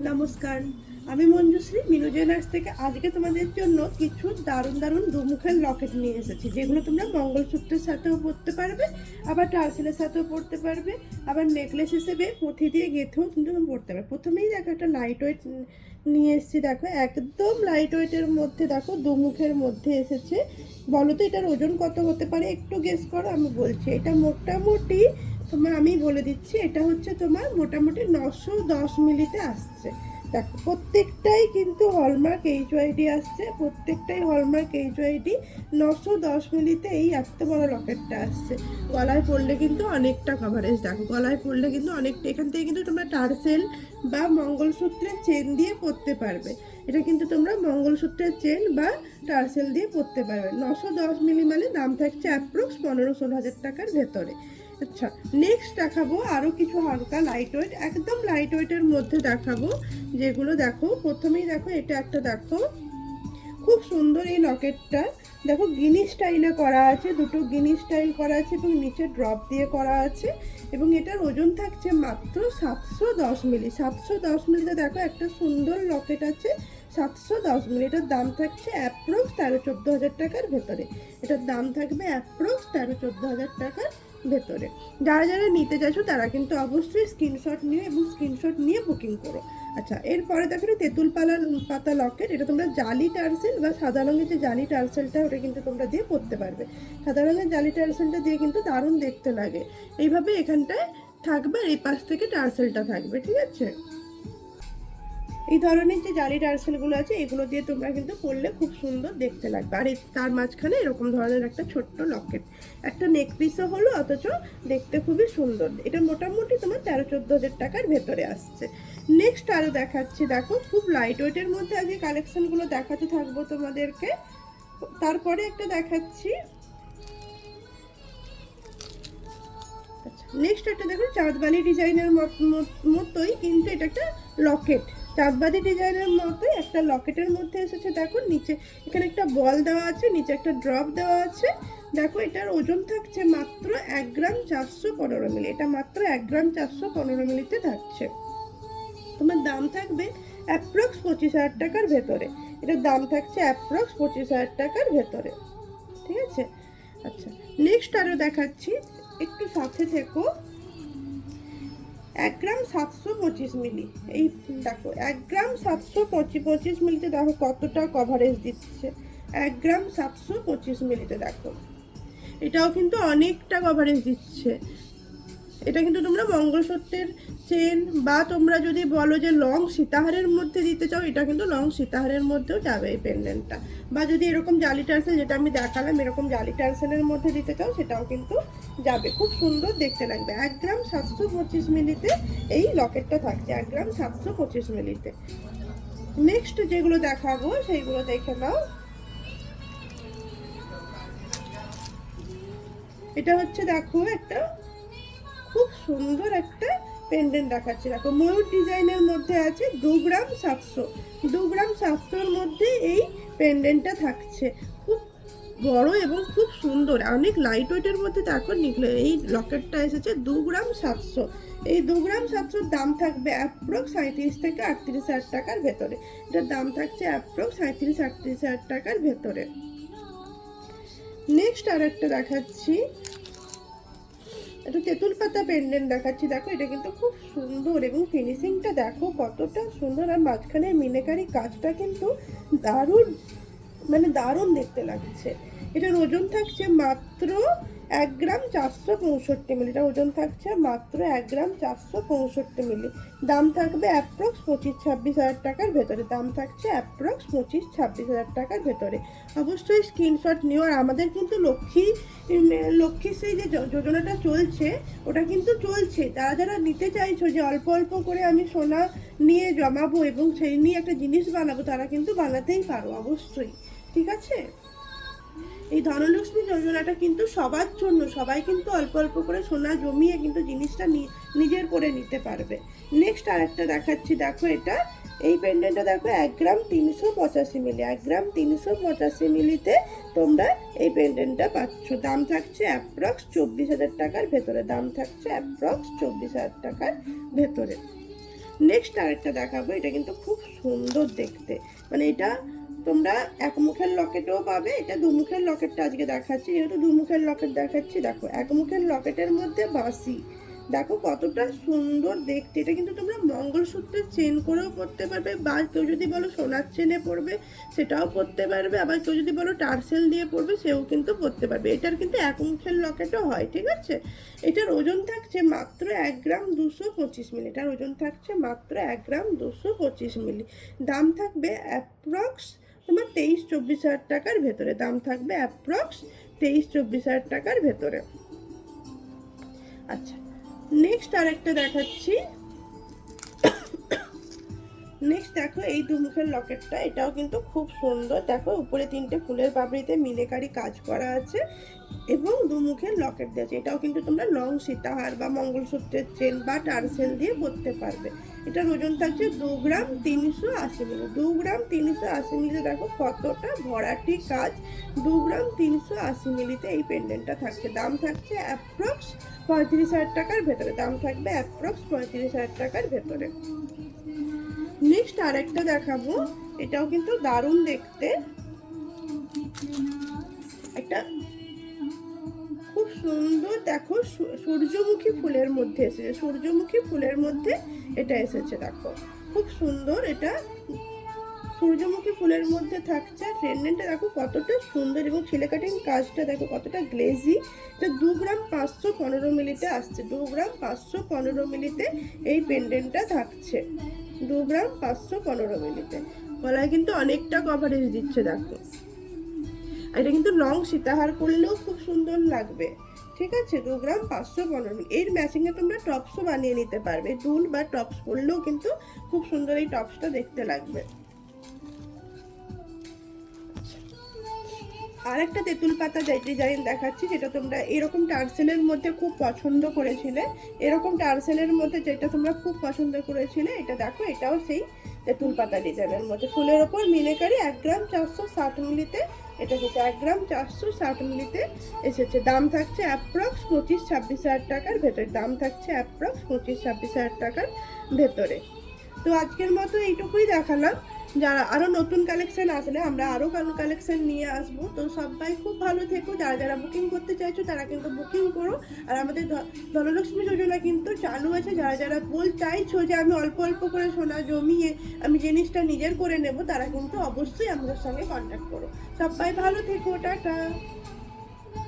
নমস্কার, আমি মঞ্জুশ্রী মিনু জুয়েলার্স থেকে আজকে তোমাদের জন্য কিছু দারুণ দারুণ দুমুখের লকেট নিয়ে এসেছি, যেগুলো তোমরা মঙ্গলসূত্রের সাথেও পরতে পারবে, আবার টার্সেলের সাথেও পরতে পারবে, আবার নেকলেস হিসেবে পুঁথি দিয়ে গেঁথেও কিন্তু তুমি পরতে পারবে। প্রথমেই দেখো একটা লাইট ওয়েট নিয়ে এসেছি, দেখো একদম লাইট ওয়েটের মধ্যে, দেখো দুমুখের মধ্যে এসেছে। বলো তো এটার ওজন কত হতে পারে, একটু গেস করো, আমি বলছি। এটা মোটামুটি আমি বলে দিচ্ছি, এটা হচ্ছে তোমার মোটামুটি 910 মিলিতে আসছে। দেখো প্রত্যেকটাই কিন্তু হলমার্ক এইচওআইডি আসছে, প্রত্যেকটাই হলমার্ক এইচওআইডি। 910 মিলিতে এই এত বড় লকেটটা আসছে। গলায় পরলে কিন্তু অনেকটা কভারেজ, দেখো গলায় পরলে কিন্তু অনেকটা, এখান থেকে কিন্তু তোমরা টার্সেল বা মঙ্গলসূত্রের চেন দিয়ে পরতে পারবে। এটা কিন্তু তোমরা মঙ্গলসূত্রের চেন বা টার্সেল দিয়ে পরতে পারবে। 910 মিলি মানে দাম থাকছে অ্যাপ্রক্স 15-16 হাজার টাকার ভেতরে। আচ্ছা, নেক্সট দেখাবো আরও কিছু হালকা লাইট ওয়েট, একদম লাইট ওয়েটের মধ্যে দেখাবো, যেগুলো দেখো প্রথমেই দেখো এটা একটা, দেখো খুব সুন্দর এই লকেটটা। দেখো গিনি স্টাইলে করা আছে, দুটো গিনি স্টাইল করা আছে এবং নিচে ড্রপ দিয়ে করা আছে, এবং এটার ওজন থাকছে মাত্র 710 মিলি। 710 মিলিতে দেখো একটা সুন্দর লকেট আছে, 710 মিলি। এটার দাম থাকছে অ্যাপ্রক্স 13-14 হাজার টাকার ভেতরে। এটার দাম থাকবে অ্যাপ্রক্স 13-14 হাজার টাকার ভেতরে। যারা যারা নিতে চাইছো তারা কিন্তু অবশ্যই স্ক্রিনশট নিয়ে এবং স্ক্রিনশট নিয়ে বুকিং করো। আচ্ছা, এরপরে দেখো তেঁতুল পাতা লকেট। এটা তোমরা জালি টার্সেল বা সাদা রঙের যে জালি টার্সেলটা, ওটা কিন্তু তোমরা দিয়ে পরতে পারবে। সাদা রঙের জালি টার্সেলটা দিয়ে কিন্তু দারুণ দেখতে লাগে। এইভাবে এখানটায় থাকবে, আর এই পাশ থেকে টার্সেলটা থাকবে, ঠিক আছে? এই ধরনের যে জালি টার্সেলগুলো আছে, এগুলো দিয়ে তোমরা কিন্তু পরলে খুব সুন্দর দেখতে লাগবে। আর তার মাঝখানে এরকম ধরনের একটা ছোট্ট লকেট, একটা নেক পিসও হলো, অথচ দেখতে খুবই সুন্দর। এটা মোটামুটি তোমার 13-14 হাজার টাকার ভেতরে আসছে। নেক্সট আরও দেখাচ্ছি, দেখো খুব লাইট ওয়েটের মধ্যে আজকে কালেকশনগুলো দেখাতে থাকবো তোমাদেরকে। তারপরে একটা দেখাচ্ছি। আচ্ছা, নেক্সট একটা দেখো চাঁদবালি ডিজাইনের মতোই, কিন্তু এটা একটা লকেট। চাঁদবালি ডিজাইনের মতোই একটা লকেটের মধ্যে এসেছে। দেখো নিচে এখানে একটা বল দেওয়া আছে, নিচে একটা ড্রপ দেওয়া আছে। দেখো এটার ওজন থাকছে মাত্র 1 গ্রাম 415 মিলি। এটা মাত্র 1 গ্রাম 415 মিলিতে থাকছে। তোমার দাম থাকবে অ্যাপ্রক্স 25 হাজার টাকার ভেতরে। এটার দাম থাকছে অ্যাপ্রক্স 25 হাজার টাকার ভেতরে, ঠিক আছে? আচ্ছা, নেক্সট আরও দেখাচ্ছি, একটু সাথে থেকো। 1 গ্রাম 725 মিলি। এই দেখো 1 গ্রাম 725 মিলিতে দেখো কতটা কভারেজ দিচ্ছে। 1 গ্রাম 725 মিলিতে দেখো এটাও কিন্তু অনেকটা কভারেজ দিচ্ছে। এটা কিন্তু তোমরা মঙ্গলসূত্রের চেন বা তোমরা যদি বলো যে লং সীতাহারের মধ্যে দিতে চাও, এটা কিন্তু লং সীতাহারের মধ্যেও যাবে এই পেন্ডেন্টটা। বা যদি এরকম জালি টার্সেল, যেটা আমি দেখালাম, এরকম জালি টার্সেলের মধ্যে দিতে চাও, সেটাও কিন্তু যাবে, খুব সুন্দর দেখতে লাগবে। 1 গ্রাম 725 মিলিতে এই লকেটটা থাকছে, 1 গ্রাম 725 মিলিতে। নেক্সট যেগুলো দেখাবো সেইগুলো দেখে নাও। এটা হচ্ছে দেখো একটা খুব সুন্দর একটা পেন্ডেন্ট দেখাচ্ছে। দেখো ময়ূর ডিজাইনের মধ্যে আছে, 2 গ্রাম 700। 2 গ্রাম 700-র মধ্যে এই পেন্ডেন্টটা থাকছে, খুব বড় এবং খুব সুন্দর, অনেক লাইট ওয়েটের মধ্যে। দেখো নিকলে এই লকেটটা এসেছে 2 গ্রাম 700। এই 2 গ্রাম 700-র দাম থাকবে অ্যাপ্রক্স 37-38 হাজার টাকার ভেতরে। এটার দাম থাকছে অ্যাপ্রক্স 37-38 হাজার টাকার ভেতরে। নেক্সট আর একটা দেখাচ্ছি, একটা তেঁতুল পাতা পেন্ডেন্ট দেখাচ্ছি। দেখো এটা কিন্তু খুব সুন্দর এবং ফিনিশিংটা দেখো কতটা সুন্দর, আর মাঝখানে মিনেকারি কাজটা কিন্তু দারুণ, মানে দারুণ দেখতে লাগছে। এটার ওজন থাকছে মাত্র 1 গ্রাম 465 মিলি। এটা ওজন থাকছে মাত্র 1 গ্রাম 465 মিলি। দাম থাকবে অ্যাপ্রক্স 25-26 হাজার টাকার ভেতরে। দাম থাকছে অ্যাপ্রক্স 25-26 হাজার টাকার ভেতরে। অবশ্যই স্ক্রিনশট নিও। আর আমাদের কিন্তু লক্ষ্মীশ্রী যে যোজনাটা চলছে, ওটা কিন্তু চলছে। যারা যারা নিতে চাইছো যে অল্প অল্প করে আমি সোনা নিয়ে জমাবো এবং সেই নিয়ে একটা জিনিস বানাবো, তারা কিন্তু বানাতেই পারো অবশ্যই, ঠিক আছে? এই ধনলক্ষ্মী যোজনাটা কিন্তু সবার জন্য, সবাই কিন্তু অল্প অল্প করে সোনা জমিয়ে কিন্তু জিনিসটা নিজের করে নিতে পারবে। নেক্সট আরেকটা দেখাচ্ছি, দেখো এটা এই পেন্ডেন্টটা দেখো 1 গ্রাম 385 মিলি। 1 গ্রাম 385 মিলিতে তোমরা এই পেন্ডেন্টটা পাচ্ছ। দাম থাকছে অ্যাপ্রক্স 24 হাজার টাকার ভেতরে। দাম থাকছে অ্যাপ্রক্স 24 হাজার টাকার ভেতরে। নেক্সট আরেকটা দেখাবো, এটা কিন্তু খুব সুন্দর দেখতে, মানে এটা তোমরা এক মুখের লকেটও পাবে। এটা দু মুখের লকেটটা আজকে দেখাচ্ছি, যেহেতু দু মুখের লকেট দেখাচ্ছি। দেখো এক মুখের লকেটের মধ্যে বাঁশি, দেখো কতটা সুন্দর দেখতে। এটা কিন্তু তোমরা মঙ্গলসূত্রের চেন করেও পরতে পারবে, বা কেউ যদি বলো সোনার চেনে পরবে সেটাও পরতে পারবে, আবার কেউ যদি বলো টার্সেল দিয়ে পরবে সেও কিন্তু পরতে পারবে। এটার কিন্তু এক মুখের লকেটও হয়, ঠিক আছে। এটার ওজন থাকছে মাত্র 1 গ্রাম 225 মিলি। এটার ওজন থাকছে মাত্র 1 গ্রাম 225 মিলি। দাম থাকবে অ্যাপ্রক্স তোমার 23-24 হাজার টাকার ভেতরে। দাম থাকবে অ্যাপ্রক্স 23-24 হাজার টাকার ভেতরে। আচ্ছা, নেক্সট আরেকটা দেখাচ্ছি। নেক্সট দেখো এই দুমুখের লকেটটা, এটাও কিন্তু খুব সুন্দর। দেখো উপরে 3টে ফুলের পাপড়িতে মিনেকারি কাজ করা আছে এবং দুমুখের লকেট দেওয়া আছে। এটাও কিন্তু তোমরা লং সীতাহার বা মঙ্গলসূত্রের চেন বা টার্সেল দিয়ে পরতে পারবে। এটার ওজন থাকছে 2 গ্রাম 380 মিলি। 2 গ্রাম 380 মিলিতে দেখো কতটা ভরাটি কাজ। 2 গ্রাম 380 মিলিতে এই পেন্ডেন্টটা থাকছে। দাম থাকছে অ্যাপ্রক্স 35 হাজার টাকার ভেতরে। দাম থাকবে অ্যাপ্রক্স 35 হাজার টাকার ভেতরে। নেক্সট আরেকটা দেখাবো, এটাও কিন্তু দারুণ দেখতে। একটা খুব সুন্দর দেখো সূর্যমুখী ফুলের মধ্যে এসেছে, সূর্যমুখী ফুলের মধ্যে এটা এসেছে। দেখো খুব সুন্দর, এটা সূর্যমুখী ফুলের মধ্যে থাকছে। পেন্ডেন্টটা দেখো কতটা সুন্দর এবং ছিলে কাটিং কাজটা দেখো কতটা গ্লেজি। এটা 2 গ্রাম 515 মিলিতে আসছে। 2 গ্রাম 515 মিলিতে এই পেন্ডেন্টটা থাকছে। 2 গ্রাম 515 মিলিতে। গলায় কিন্তু অনেকটা কভারেজ দিচ্ছে দেখো। এটা কিন্তু লং সীতাহার করলেও খুব সুন্দর লাগবে, ঠিক আছে। 2 গ্রাম 515 মিলি। এর ম্যাচিংয়ে তোমরা টপসও বানিয়ে নিতে পারবে। দুল বা টপস পরলেও কিন্তু খুব সুন্দর এই টপসটা দেখতে লাগবে। আর একটা তেঁতুল পাতা ডিজাইন দেখাচ্ছি, যেটা তোমরা এরকম টার্সেলের মধ্যে খুব পছন্দ করেছিলে। এরকম টার্সেলের মধ্যে যেটা তোমরা খুব পছন্দ করেছিলে, এটা দেখো এটাও সেই তেঁতুল পাতা ডিজাইনের মধ্যে ফুলের ওপর মিনেকারি। 1 গ্রাম 460 মিলিতে এটা কিন্তু 1 গ্রাম 460 মিলিতে এসেছে। দাম থাকছে অ্যাপ্রক্স 25-26 হাজার টাকার ভেতরে। দাম থাকছে অ্যাপ্রক্স 25-26 হাজার টাকার ভেতরে। তো আজকের মতো এইটুকুই দেখালাম। যারা আরও নতুন কালেকশন আসলে আমরা আরও কালেকশন নিয়ে আসবো। তো সবাই খুব ভালো থেকো। যারা যারা বুকিং করতে চাইছো তারা কিন্তু বুকিং করো। আর আমাদের ধনলক্ষ্মী যোজনা কিন্তু চালু আছে। যারা যারা চাইছো যে আমি অল্প অল্প করে সোনা জমিয়ে আমি জিনিসটা নিজের করে নেব, তারা কিন্তু অবশ্যই আমাদের সঙ্গে কন্ট্যাক্ট করো। সবাই ভালো থেকো, টাটা।